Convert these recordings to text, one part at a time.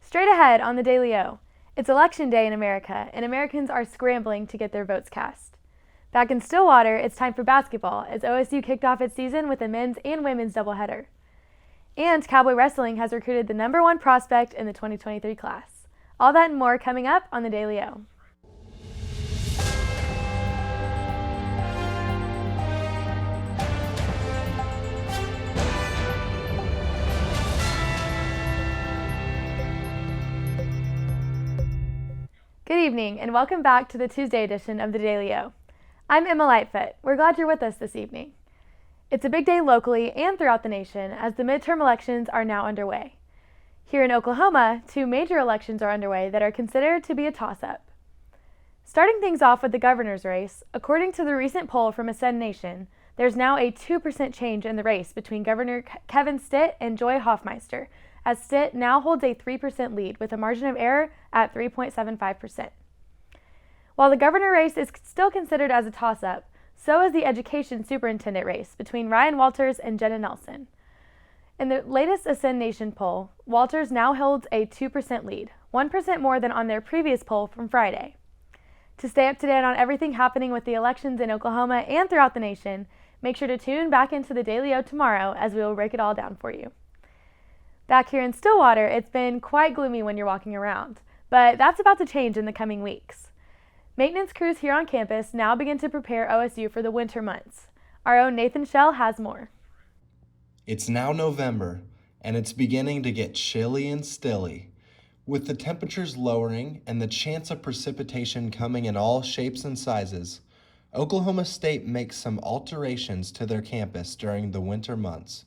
Straight ahead on the Daily O. It's Election Day in America, and Americans are scrambling to get their votes cast. Back in Stillwater, it's time for basketball as OSU kicked off its season with a men's and women's doubleheader. And Cowboy Wrestling has recruited the #1 prospect in the 2023 class. All that and more coming up on the Daily O. Good evening, and welcome back to the Tuesday edition of the Daily O. I'm Emma Lightfoot. We're glad you're with us this evening. It's a big day locally and throughout the nation as the midterm elections are now underway. Here in Oklahoma, 2 major elections are underway that are considered to be a toss-up. Starting things off with the governor's race, according to the recent poll from Ascend Nation, there's now a 2% change in the race between Governor Kevin Stitt and Joy Hoffmeister, as Stitt now holds a 3% lead with a margin of error at 3.75%. While the governor race is still considered as a toss-up, so is the education superintendent race between Ryan Walters and Jenna Nelson. In the latest Ascend Nation poll, Walters now holds a 2% lead, 1% more than on their previous poll from Friday. To stay up to date on everything happening with the elections in Oklahoma and throughout the nation, make sure to tune back into the Daily O tomorrow as we will break it all down for you. Back here in Stillwater, it's been quite gloomy when you're walking around, but that's about to change in the coming weeks. Maintenance crews here on campus now begin to prepare OSU for the winter months. Our own Nathan Shell has more. It's now November, and it's beginning to get chilly and stilly. With the temperatures lowering and the chance of precipitation coming in all shapes and sizes, Oklahoma State makes some alterations to their campus during the winter months,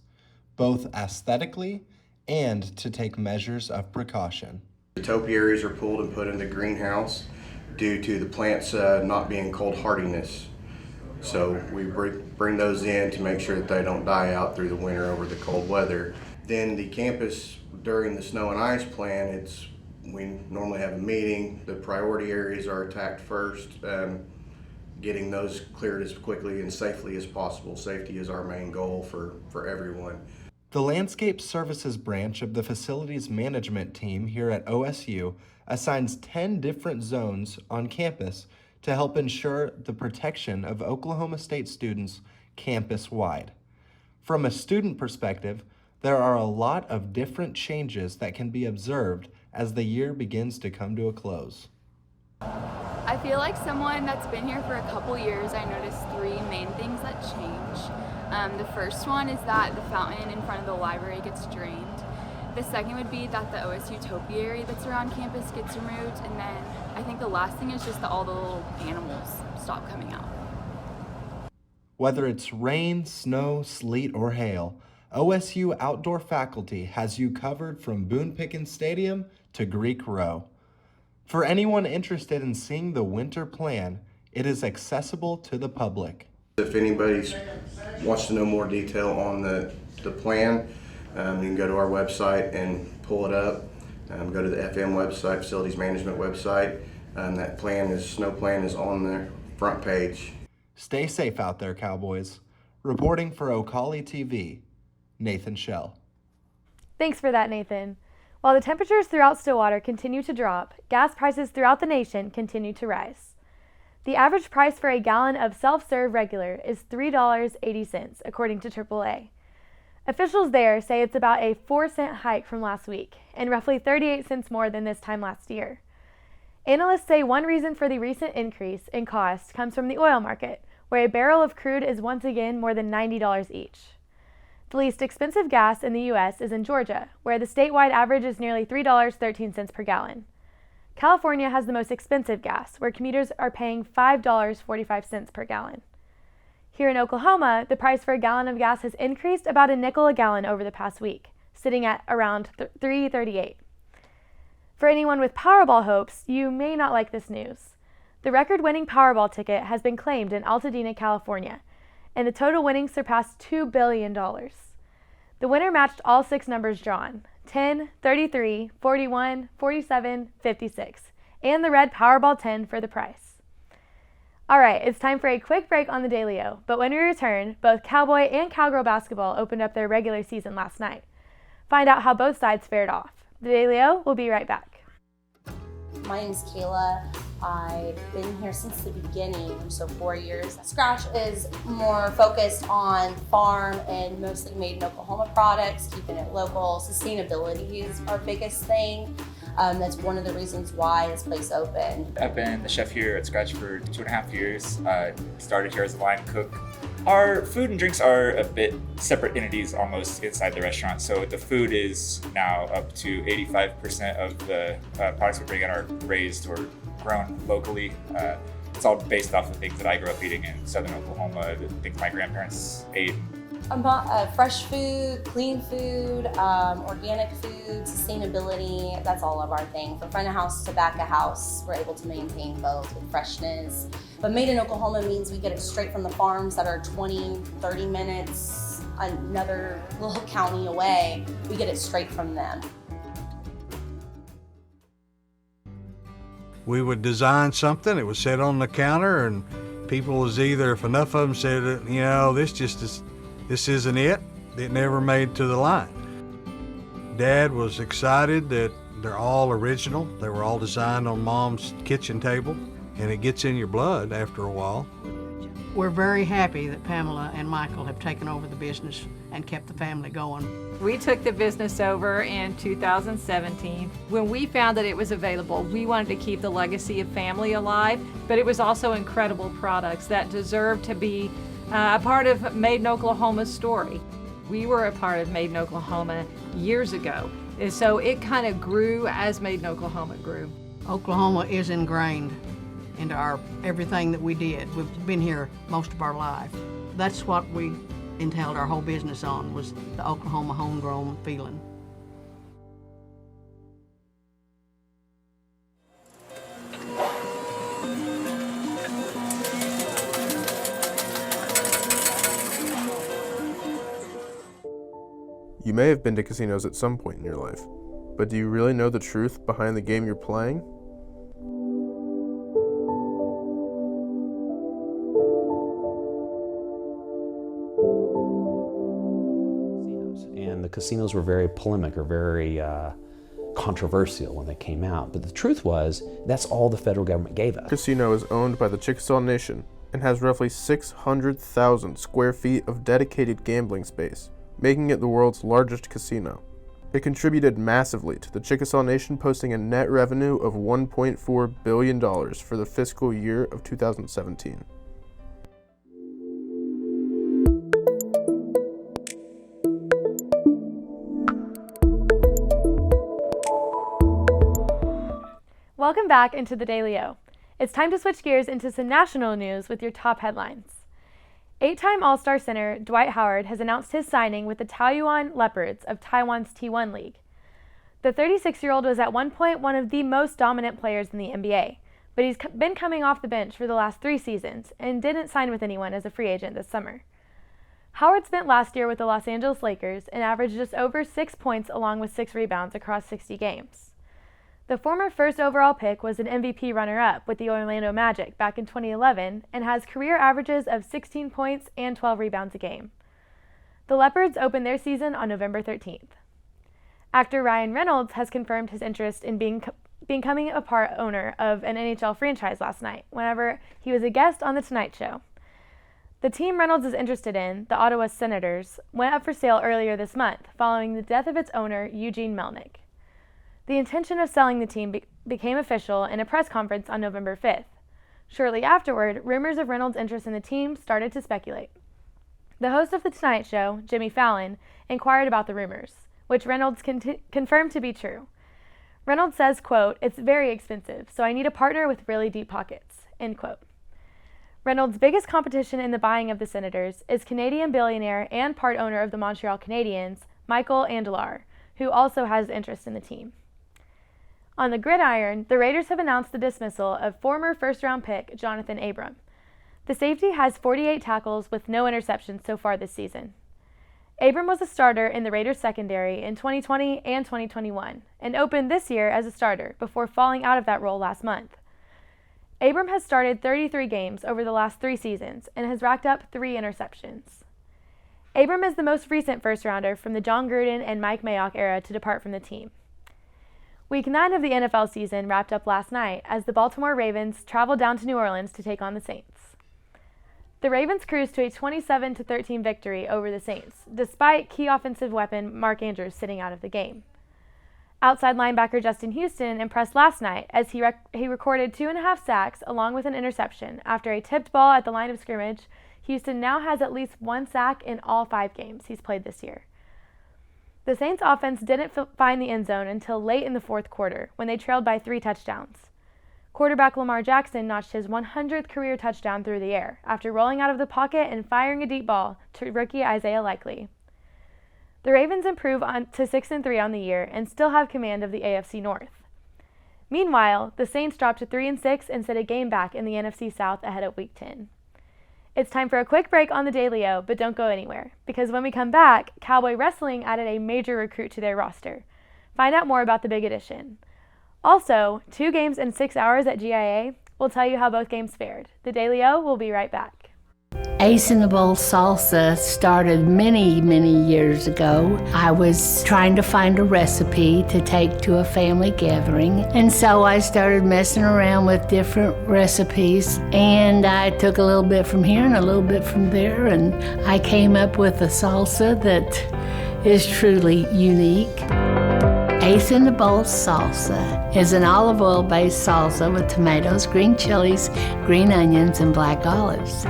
both aesthetically and to take measures of precaution. The topiaries are pulled and put in the greenhouse due to the plants not being cold hardiness. So we bring those in to make sure that they don't die out through the winter over the cold weather. Then the campus during the snow and ice plan, we normally have a meeting. The priority areas are attacked first, getting those cleared as quickly and safely as possible. Safety is our main goal for everyone. The Landscape Services branch of the Facilities Management team here at OSU assigns 10 different zones on campus to help ensure the protection of Oklahoma State students campus-wide. From a student perspective, there are a lot of different changes that can be observed as the year begins to come to a close. I feel like someone that's been here for a couple years, I noticed 3 main things that change. The first one is that the fountain in front of the library gets drained. The second would be that the OSU topiary that's around campus gets removed. And then I think the last thing is just that all the little animals stop coming out. Whether it's rain, snow, sleet, or hail, OSU outdoor faculty has you covered from Boone Pickens Stadium to Greek Row. For anyone interested in seeing the winter plan, it is accessible to the public. If anybody wants to know more detail on the plan, you can go to our website and pull it up. Go to the FM website, Facilities Management website, and that snow plan is on the front page. Stay safe out there, Cowboys. Reporting for Ocali TV, Nathan Shell. Thanks for that, Nathan. While the temperatures throughout Stillwater continue to drop, gas prices throughout the nation continue to rise. The average price for a gallon of self-serve regular is $3.80, according to AAA. Officials there say it's about a 4-cent hike from last week, and roughly 38 cents more than this time last year. Analysts say one reason for the recent increase in cost comes from the oil market, where a barrel of crude is once again more than $90 each. The least expensive gas in the U.S. is in Georgia, where the statewide average is nearly $3.13 per gallon. California has the most expensive gas, where commuters are paying $5.45 per gallon. Here in Oklahoma, the price for a gallon of gas has increased about a nickel a gallon over the past week, sitting at around $3.38. For anyone with Powerball hopes, you may not like this news. The record-winning Powerball ticket has been claimed in Altadena, California, and the total winnings surpassed $2 billion. The winner matched all 6 numbers drawn: 10, 33, 41, 47, 56, and the red Powerball 10 for the price. All right, it's time for a quick break on the Daily O, but when we return, both Cowboy and Cowgirl basketball opened up their regular season last night. Find out how both sides fared off. The Daily O will be right back. My name's Kayla. I've been here since the beginning, so 4 years. Scratch is more focused on farm and mostly made in Oklahoma products, keeping it local. Sustainability is our biggest thing. That's one of the reasons why this place opened. I've been the chef here at Scratch for 2.5 years. Started here as a line cook. Our food and drinks are a bit separate entities almost inside the restaurant. So the food is now up to 85% of the products we bring in are raised or grown locally. It's all based off of things that I grew up eating in southern Oklahoma, the things my grandparents ate. Fresh food, clean food, organic food, sustainability, that's all of our thing. From front of house to back of house, we're able to maintain both with freshness. But made in Oklahoma means we get it straight from the farms that are 20, 30 minutes, another little county away. We get it straight from them. We would design something, it was set on the counter, and people was either, if enough of them said, you know, this isn't it never made to the line. Dad was excited that they're all original. They were all designed on Mom's kitchen table, and it gets in your blood after a while. We're very happy that Pamela and Michael have taken over the business and kept the family going. We took the business over in 2017. When we found that it was available, we wanted to keep the legacy of family alive, but it was also incredible products that deserved to be a part of Made in Oklahoma's story. We were a part of Made in Oklahoma years ago, and so it kind of grew as Made in Oklahoma grew. Oklahoma is ingrained into our everything that we did. We've been here most of our life. That's what we entailed our whole business on, was the Oklahoma homegrown feeling. You may have been to casinos at some point in your life, but do you really know the truth behind the game you're playing? And the casinos were very polemic or very controversial when they came out. But the truth was, that's all the federal government gave us. Casino is owned by the Chickasaw Nation and has roughly 600,000 square feet of dedicated gambling space, making it the world's largest casino. It contributed massively to the Chickasaw Nation posting a net revenue of $1.4 billion for the fiscal year of 2017. Welcome back into the Daily O. It's time to switch gears into some national news with your top headlines. 8-time All-Star center Dwight Howard has announced his signing with the Taoyuan Leopards of Taiwan's T1 League. The 36-year-old was at one point one of the most dominant players in the NBA, but he's been coming off the bench for the last 3 seasons and didn't sign with anyone as a free agent this summer. Howard spent last year with the Los Angeles Lakers and averaged just over 6 points along with 6 rebounds across 60 games. The former first overall pick was an MVP runner-up with the Orlando Magic back in 2011 and has career averages of 16 points and 12 rebounds a game. The Leopards opened their season on November 13th. Actor Ryan Reynolds has confirmed his interest in becoming a part owner of an NHL franchise last night, whenever he was a guest on The Tonight Show. The team Reynolds is interested in, the Ottawa Senators, went up for sale earlier this month following the death of its owner, Eugene Melnyk. The intention of selling the team became official in a press conference on November 5th. Shortly afterward, rumors of Reynolds' interest in the team started to speculate. The host of The Tonight Show, Jimmy Fallon, inquired about the rumors, which Reynolds confirmed to be true. Reynolds says, quote, "It's very expensive, so I need a partner with really deep pockets," end quote. Reynolds' biggest competition in the buying of the Senators is Canadian billionaire and part owner of the Montreal Canadiens, Michael Andlauer, who also has interest in the team. On the gridiron, the Raiders have announced the dismissal of former first-round pick Jonathan Abram. The safety has 48 tackles with no interceptions so far this season. Abram was a starter in the Raiders secondary in 2020 and 2021 and opened this year as a starter before falling out of that role last month. Abram has started 33 games over the last 3 seasons and has racked up 3 interceptions. Abram is the most recent first-rounder from the John Gruden and Mike Mayock era to depart from the team. Week 9 of the NFL season wrapped up last night as the Baltimore Ravens traveled down to New Orleans to take on the Saints. The Ravens cruised to a 27-13 victory over the Saints, despite key offensive weapon Mark Andrews sitting out of the game. Outside linebacker Justin Houston impressed last night as he recorded 2.5 sacks along with an interception. After a tipped ball at the line of scrimmage, Houston now has at least 1 sack in all 5 games he's played this year. The Saints offense didn't find the end zone until late in the fourth quarter when they trailed by 3 touchdowns. Quarterback Lamar Jackson notched his 100th career touchdown through the air after rolling out of the pocket and firing a deep ball to rookie Isaiah Likely. The Ravens improve to 6-3 on the year and still have command of the AFC North. Meanwhile, the Saints dropped to 3-6 and set a game back in the NFC South ahead of Week 10. It's time for a quick break on the Daily O, but don't go anywhere, because when we come back, Cowboy Wrestling added a major recruit to their roster. Find out more about the big addition. Also, 2 games in 6 hours at GIA will tell you how both games fared. The Daily O will be right back. Ace in the Bowl Salsa started many, many years ago. I was trying to find a recipe to take to a family gathering, and so I started messing around with different recipes, and I took a little bit from here and a little bit from there, and I came up with a salsa that is truly unique. Ace in the Bowl Salsa is an olive oil-based salsa with tomatoes, green chilies, green onions, and black olives.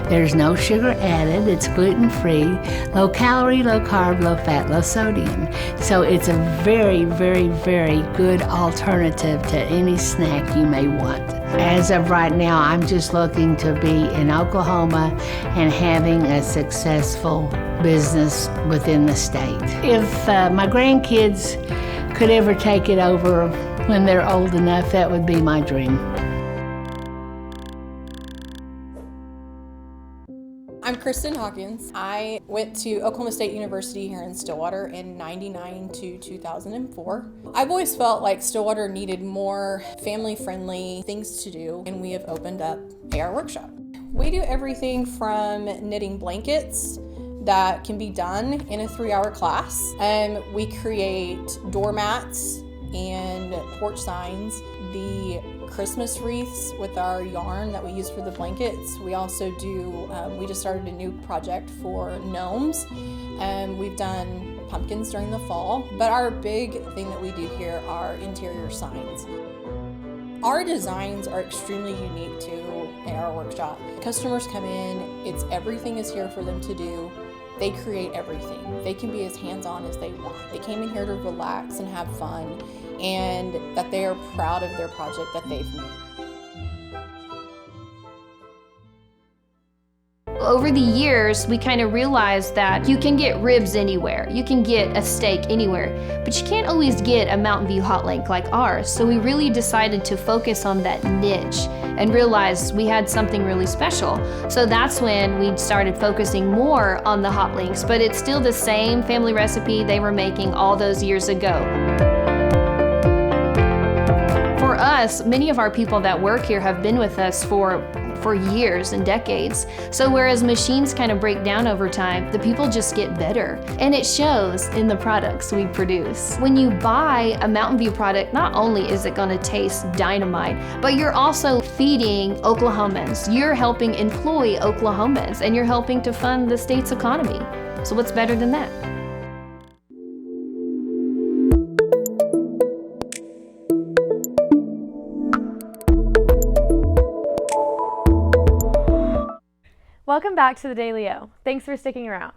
There's no sugar added, it's gluten-free, low calorie, low carb, low fat, low sodium. So it's a very, very, very good alternative to any snack you may want. As of right now, I'm just looking to be in Oklahoma and having a successful business within the state. If my grandkids could ever take it over when they're old enough, that would be my dream. I'm Kristen Hawkins. I went to Oklahoma State University here in Stillwater in '99 to 2004. I've always felt like Stillwater needed more family-friendly things to do, and we have opened up AR Workshop. We do everything from knitting blankets that can be done in a 3-hour class. We create doormats and porch signs, the Christmas wreaths with our yarn that we use for the blankets. We also do, we just started a new project for gnomes, and we've done pumpkins during the fall. But our big thing that we do here are interior signs. Our designs are extremely unique to AR Workshop. Customers come in, everything is here for them to do. They create everything. They can be as hands-on as they want. They came in here to relax and have fun, and that they are proud of their project that they've made. Over the years, we kind of realized that you can get ribs anywhere, you can get a steak anywhere, but you can't always get a Mountain View hot link like ours. So we really decided to focus on that niche and realized we had something really special. So that's when we started focusing more on the hot links, but it's still the same family recipe they were making all those years ago. For us, many of our people that work here have been with us for years and decades. So whereas machines kind of break down over time, the people just get better. And it shows in the products we produce. When you buy a Mountain View product, not only is it going to taste dynamite, but you're also feeding Oklahomans. You're helping employ Oklahomans, and you're helping to fund the state's economy. So what's better than that? Welcome back to the Daily O. Thanks for sticking around.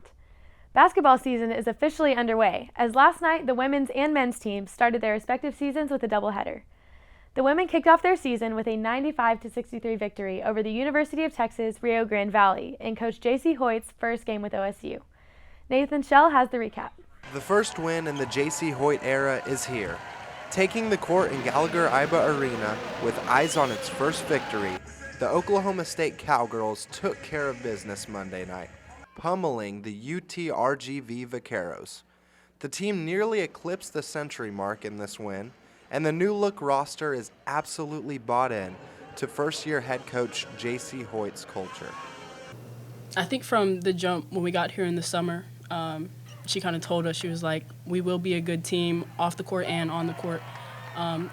Basketball season is officially underway, as last night the women's and men's teams started their respective seasons with a doubleheader. The women kicked off their season with a 95-63 victory over the University of Texas Rio Grande Valley in Coach J.C. Hoyt's first game with OSU. Nathan Schell has the recap. The first win in the J.C. Hoyt era is here. Taking the court in Gallagher-Iba Arena with eyes on its first victory, the Oklahoma State Cowgirls took care of business Monday night, pummeling the UTRGV Vaqueros. The team nearly eclipsed the century mark in this win, and the new-look roster is absolutely bought in to first-year head coach J.C. Hoyt's culture. I think from the jump when we got here in the summer, she kind of told us, she was like, we will be a good team off the court and on the court.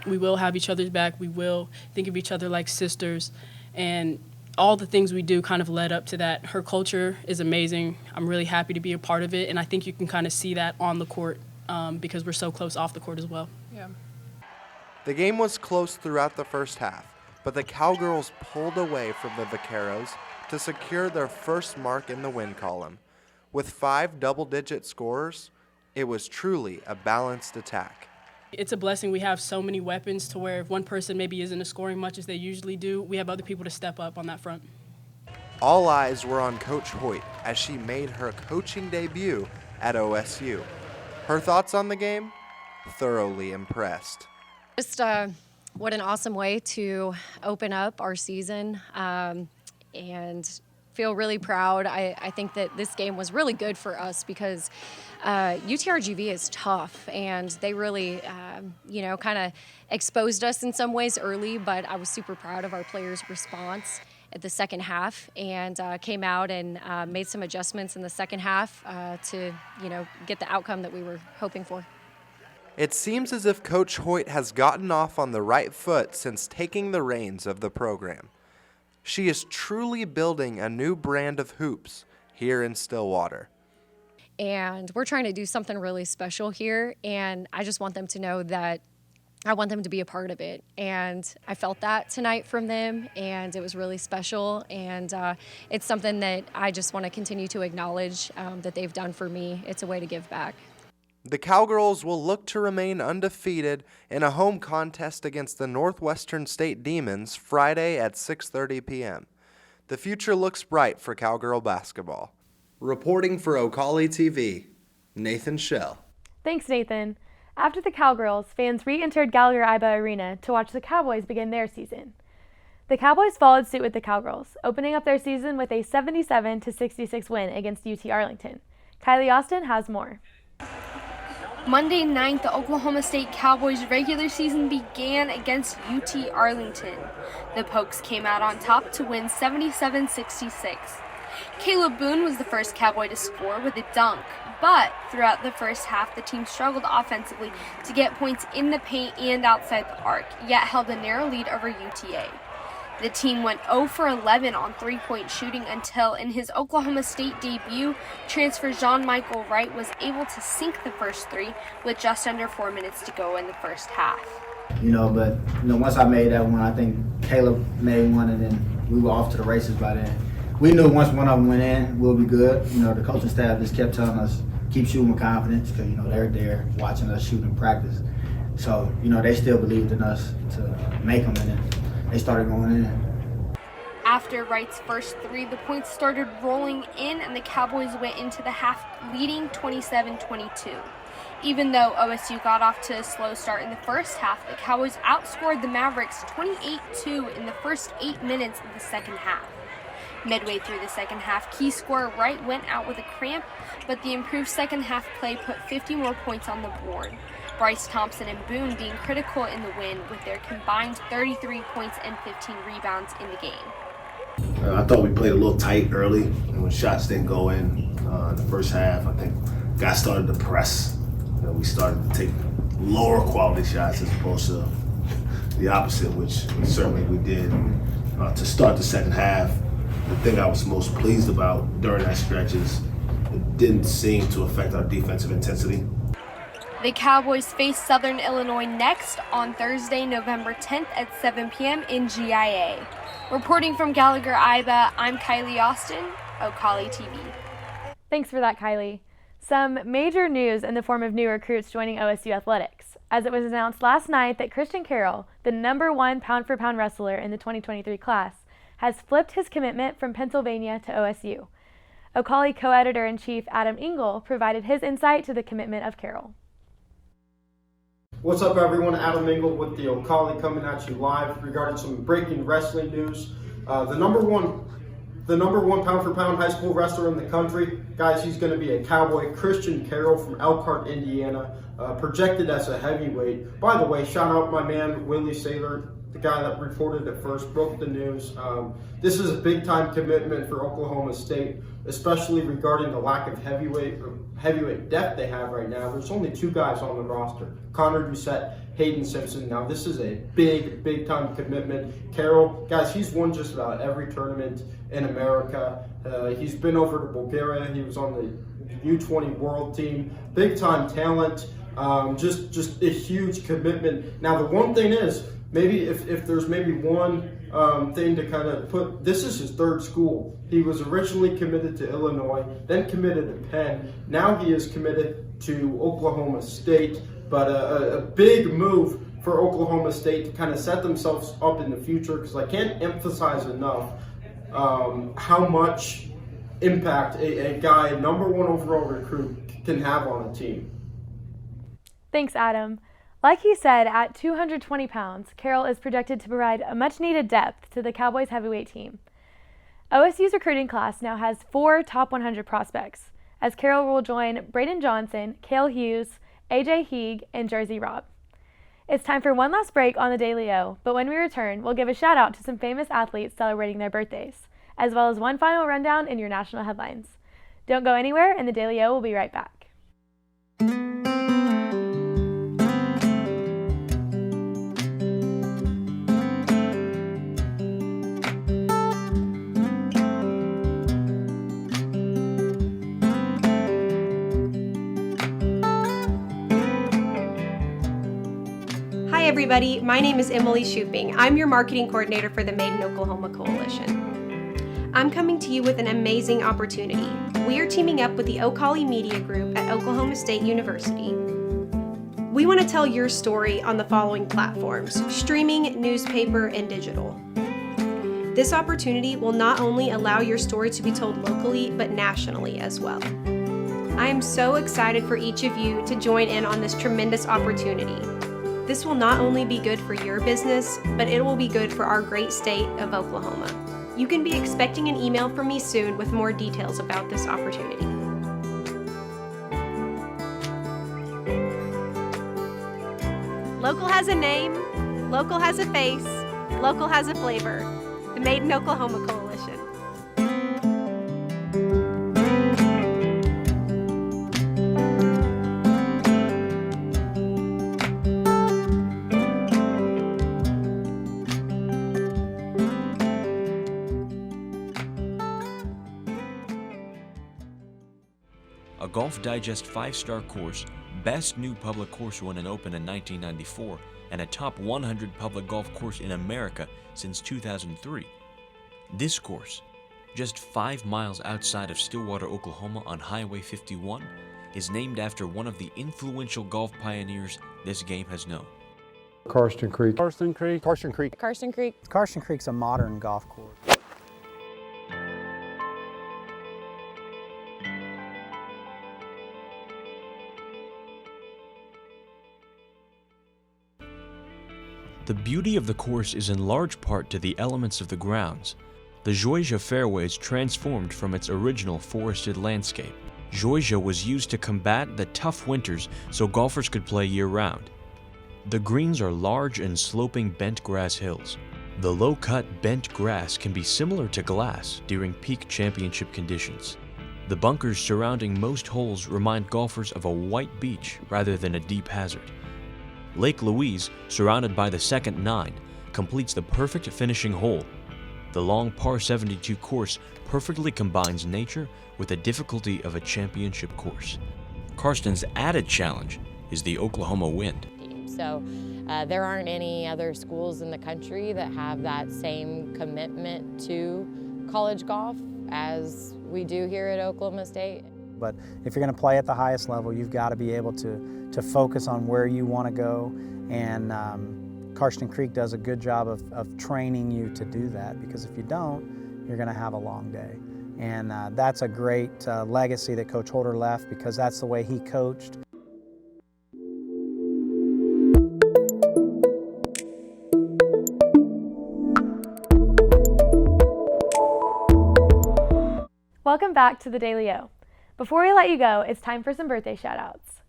We will have each other's back. We will think of each other like sisters. And all the things we do kind of led up to that. Her culture is amazing. I'm really happy to be a part of it. And I think you can kind of see that on the court because we're so close off the court as well. Yeah. The game was close throughout the first half, but the Cowgirls pulled away from the Vaqueros to secure their first mark in the win column. With 5 double-digit scorers, it was truly a balanced attack. It's a blessing. We have so many weapons to where if one person maybe isn't scoring much as they usually do, we have other people to step up on that front. All eyes were on Coach Hoyt as she made her coaching debut at OSU. Her thoughts on the game? Thoroughly impressed. Just what an awesome way to open up our season and feel really proud. I think that this game was really good for us because UTRGV is tough and they really, kind of exposed us in some ways early, but I was super proud of our players' response at the second half and came out and made some adjustments in the second half to, get the outcome that we were hoping for. It seems as if Coach Hoyt has gotten off on the right foot since taking the reins of the program. She is truly building a new brand of hoops here in Stillwater. And we're trying to do something really special here, and I just want them to know that I want them to be a part of it. And I felt that tonight from them, and it was really special. And it's something that I just want to continue to acknowledge that they've done for me. It's a way to give back. The Cowgirls will look to remain undefeated in a home contest against the Northwestern State Demons Friday at 6:30 p.m. The future looks bright for Cowgirl basketball. Reporting for Ocali TV, Nathan Schell. Thanks, Nathan. After the Cowgirls, fans re-entered Gallagher-Iba Arena to watch the Cowboys begin their season. The Cowboys followed suit with the Cowgirls, opening up their season with a 77-66 win against UT Arlington. Kylie Austin has more. Monday night, the Oklahoma State Cowboys' regular season began against UT Arlington. The Pokes came out on top to win 77-66. Caleb Boone was the first Cowboy to score with a dunk, but throughout the first half, the team struggled offensively to get points in the paint and outside the arc, yet held a narrow lead over UTA. The team went 0 for 11 on three-point shooting until, in his Oklahoma State debut, transfer John-Michael Wright was able to sink the first three with just under 4 minutes to go in the first half. But once I made that one, I think Caleb made one, and then we were off to the races by then. We knew once one of them went in, we'll be good. The coaching staff just kept telling us, keep shooting with confidence, because, they're there watching us shoot in practice. So, they still believed in us to make them, and then they started going in. After Wright's first three, the points started rolling in and the Cowboys went into the half leading 27-22. Even though OSU got off to a slow start in the first half, the Cowboys outscored the Mavericks 28-2 in the first 8 minutes of the second half. Midway through the second half, key scorer Wright went out with a cramp, but the improved second half play put 50 more points on the board. Bryce Thompson and Boone being critical in the win with their combined 33 points and 15 rebounds in the game. I thought we played a little tight early, and when shots didn't go in the first half, I think guys started to press. We started to take lower quality shots as opposed to the opposite, which certainly we did. To start the second half, the thing I was most pleased about during that stretch is it didn't seem to affect our defensive intensity. The Cowboys face Southern Illinois next on Thursday, November 10th at 7 p.m. in GIA. Reporting from Gallagher-Iba, I'm Kylie Austin, Ocali TV. Thanks for that, Kylie. Some major news in the form of new recruits joining OSU Athletics, as it was announced last night that Christian Carroll, the #1 pound-for-pound wrestler in the 2023 class, has flipped his commitment from Pennsylvania to OSU. Ocali co-editor-in-chief Adam Engel provided his insight to the commitment of Carroll. What's up, everyone? Adam Engel with the Ocali coming at you live regarding some breaking wrestling news. The number one pound-for-pound high school wrestler in the country, guys, he's going to be a Cowboy. Christian Carroll from Elkhart, Indiana, projected as a heavyweight. By the way, shout out my man Willie Saylor, the guy that reported it first, broke the news. This is a big-time commitment for Oklahoma State, especially regarding the lack of heavyweight depth they have right now. There's only 2 guys on the roster, Connor Doucette, Hayden Simpson. Now this is a big-time commitment. Carroll, guys, he's won just about every tournament in America. He's been over to Bulgaria. He was on the U20 World Team. Big-time talent. Just a huge commitment. Now the one thing is, maybe if there's maybe one thing to kind of put, this is his 3rd school. He was originally committed to Illinois, then committed to Penn. Now he is committed to Oklahoma State, but a big move for Oklahoma State to kind of set themselves up in the future, because I can't emphasize enough how much impact a guy, #1 overall recruit, can have on a team. Thanks, Adam. Like he said, at 220 pounds, Carroll is projected to provide a much-needed depth to the Cowboys heavyweight team. OSU's recruiting class now has 4 top 100 prospects, as Carroll will join Braden Johnson, Cale Hughes, AJ Heeg, and Jersey Robb. It's time for one last break on the Daily O, but when we return, we'll give a shout-out to some famous athletes celebrating their birthdays, as well as one final rundown in your national headlines. Don't go anywhere, and the Daily O will be right back. Hi everybody, my name is Emily Shooping. I'm your marketing coordinator for the Made in Oklahoma Coalition. I'm coming to you with an amazing opportunity. We are teaming up with the Ocali Media Group at Oklahoma State University. We want to tell your story on the following platforms: streaming, newspaper, and digital. This opportunity will not only allow your story to be told locally, but nationally as well. I am so excited for each of you to join in on this tremendous opportunity. This will not only be good for your business, but it will be good for our great state of Oklahoma. You can be expecting an email from me soon with more details about this opportunity. Local has a name, local has a face, local has a flavor. The Made in Oklahoma Coalition. A Golf Digest 5-star course, Best New Public Course won an Open in 1994, and a top 100 public golf course in America since 2003. This course, just 5 miles outside of Stillwater, Oklahoma on Highway 51, is named after one of the influential golf pioneers this game has known. Karsten Creek. Karsten Creek. Karsten Creek. Karsten Creek. Karsten Creek's a modern golf course. The beauty of the course is in large part to the elements of the grounds. The Georgia fairway is transformed from its original forested landscape. Georgia was used to combat the tough winters so golfers could play year-round. The greens are large and sloping bent grass hills. The low-cut bent grass can be similar to glass during peak championship conditions. The bunkers surrounding most holes remind golfers of a white beach rather than a deep hazard. Lake Louise, surrounded by the second 9, completes the perfect finishing hole. The long par 72 course perfectly combines nature with the difficulty of a championship course. Karsten's added challenge is the Oklahoma wind. So there aren't any other schools in the country that have that same commitment to college golf as we do here at Oklahoma State. But if you're going to play at the highest level, you've got to be able to focus on where you want to go. And Karsten Creek does a good job of training you to do that, because if you don't, you're going to have a long day. And that's a great legacy that Coach Holder left, because that's the way he coached. Welcome back to the Daily O. Before we let you go, it's time for some birthday shout-outs.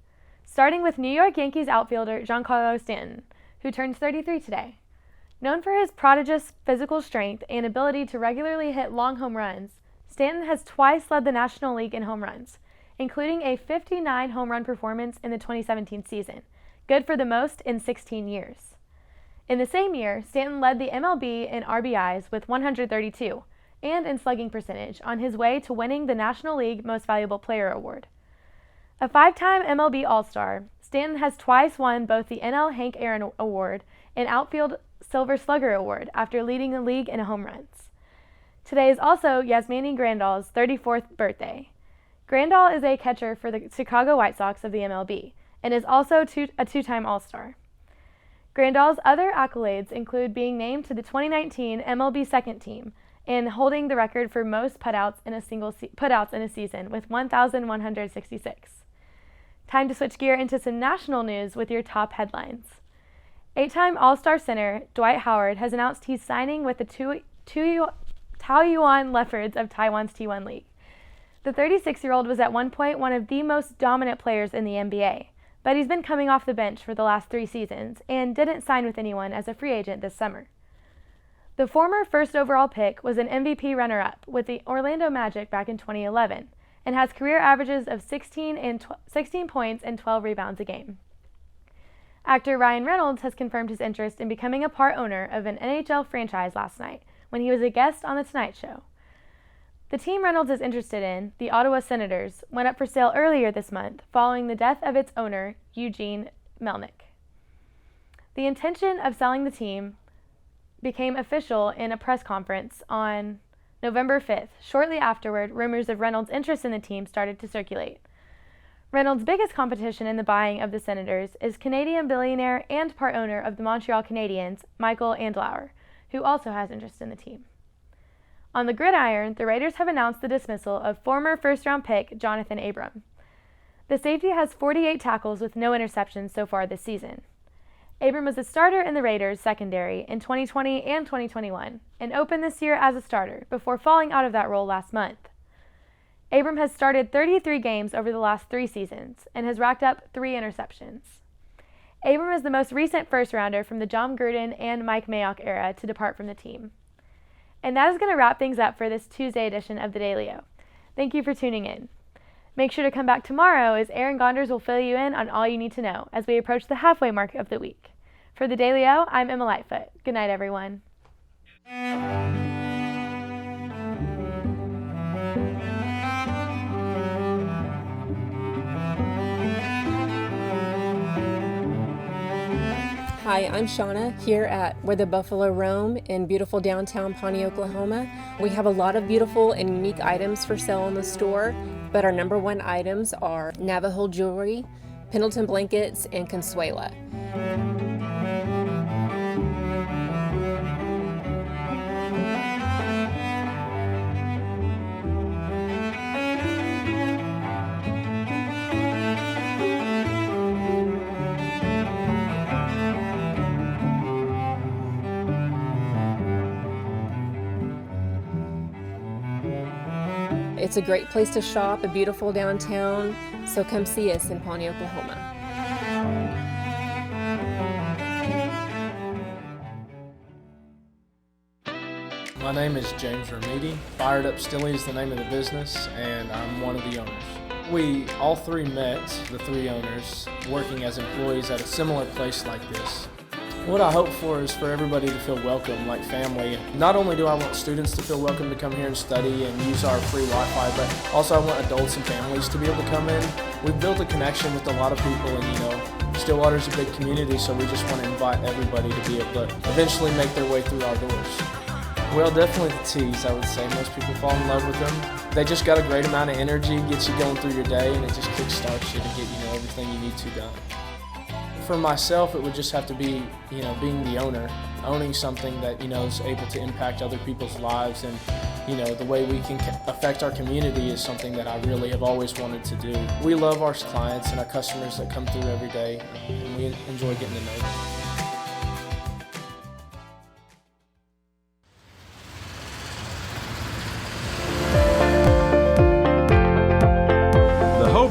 Starting with New York Yankees outfielder Giancarlo Stanton, who turns 33 today. Known for his prodigious physical strength and ability to regularly hit long home runs, Stanton has twice led the National League in home runs, including a 59 home run performance in the 2017 season, good for the most in 16 years. In the same year, Stanton led the MLB in RBIs with 132 and in slugging percentage on his way to winning the National League Most Valuable Player award. A 5-time MLB All-Star, Stanton has twice won both the NL Hank Aaron Award and Outfield Silver Slugger Award after leading the league in home runs. Today is also Yasmani Grandal's 34th birthday. Grandal is a catcher for the Chicago White Sox of the MLB and is also a 2-time All-Star. Grandal's other accolades include being named to the 2019 MLB second team and holding the record for most putouts in a season with 1,166. Time to switch gear into some national news with your top headlines. 8-time All-Star center Dwight Howard has announced he's signing with the Taoyuan Leopards of Taiwan's T1 League. The 36-year-old was at one point one of the most dominant players in the NBA, but he's been coming off the bench for the last 3 seasons and didn't sign with anyone as a free agent this summer. The former first overall pick was an MVP runner-up with the Orlando Magic back in 2011 and has career averages of 16 points and 12 rebounds a game. Actor Ryan Reynolds has confirmed his interest in becoming a part owner of an NHL franchise last night when he was a guest on The Tonight Show. The team Reynolds is interested in, the Ottawa Senators, went up for sale earlier this month following the death of its owner, Eugene Melnyk. The intention of selling the team became official in a press conference on November 5th. Shortly afterward, rumors of Reynolds' interest in the team started to circulate. Reynolds' biggest competition in the buying of the Senators is Canadian billionaire and part owner of the Montreal Canadiens, Michael Andlauer, who also has interest in the team. On the gridiron, the Raiders have announced the dismissal of former first-round pick Jonathan Abram. The safety has 48 tackles with no interceptions so far this season. Abram was a starter in the Raiders' secondary in 2020 and 2021 and opened this year as a starter before falling out of that role last month. Abram has started 33 games over the last 3 seasons and has racked up 3 interceptions. Abram is the most recent first-rounder from the John Gruden and Mike Mayock era to depart from the team. And that is going to wrap things up for this Tuesday edition of the Daily-O. Thank you for tuning in. Make sure to come back tomorrow as Aaron Gonders will fill you in on all you need to know as we approach the halfway mark of the week. For the Daily-O, I'm Emma Lightfoot. Good night, everyone. Hi, I'm Shauna here at Where the Buffalo Roam in beautiful downtown Pawnee, Oklahoma. We have a lot of beautiful and unique items for sale in the store, but our number 1 items are Navajo jewelry, Pendleton blankets, and Consuela. It's a great place to shop, a beautiful downtown, so come see us in Pawnee, Oklahoma. My name is James Remedy. Fired Up Stilly is the name of the business, and I'm one of the owners. We all 3 met, the 3 owners, working as employees at a similar place like this. What I hope for is for everybody to feel welcome, like family. Not only do I want students to feel welcome to come here and study and use our free Wi-Fi, but also I want adults and families to be able to come in. We've built a connection with a lot of people, and Stillwater's a big community, so we just want to invite everybody to be able to eventually make their way through our doors. Well, definitely the teas, I would say. Most people fall in love with them. They just got a great amount of energy, gets you going through your day, and it just kickstarts you to get everything you need to done. For myself, it would just have to be, being the owner, owning something that, is able to impact other people's lives, and, the way we can affect our community is something that I really have always wanted to do. We love our clients and our customers that come through every day, and we enjoy getting to know them.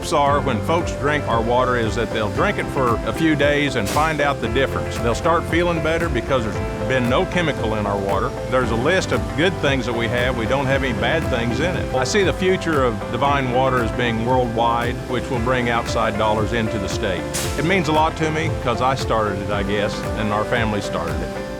hopes are when folks drink our water is that they'll drink it for a few days and find out the difference. They'll start feeling better because there's been no chemical in our water. There's a list of good things that we have. We don't have any bad things in it. I see the future of Divine Water as being worldwide, which will bring outside dollars into the state. It means a lot to me because I started it, I guess, and our family started it.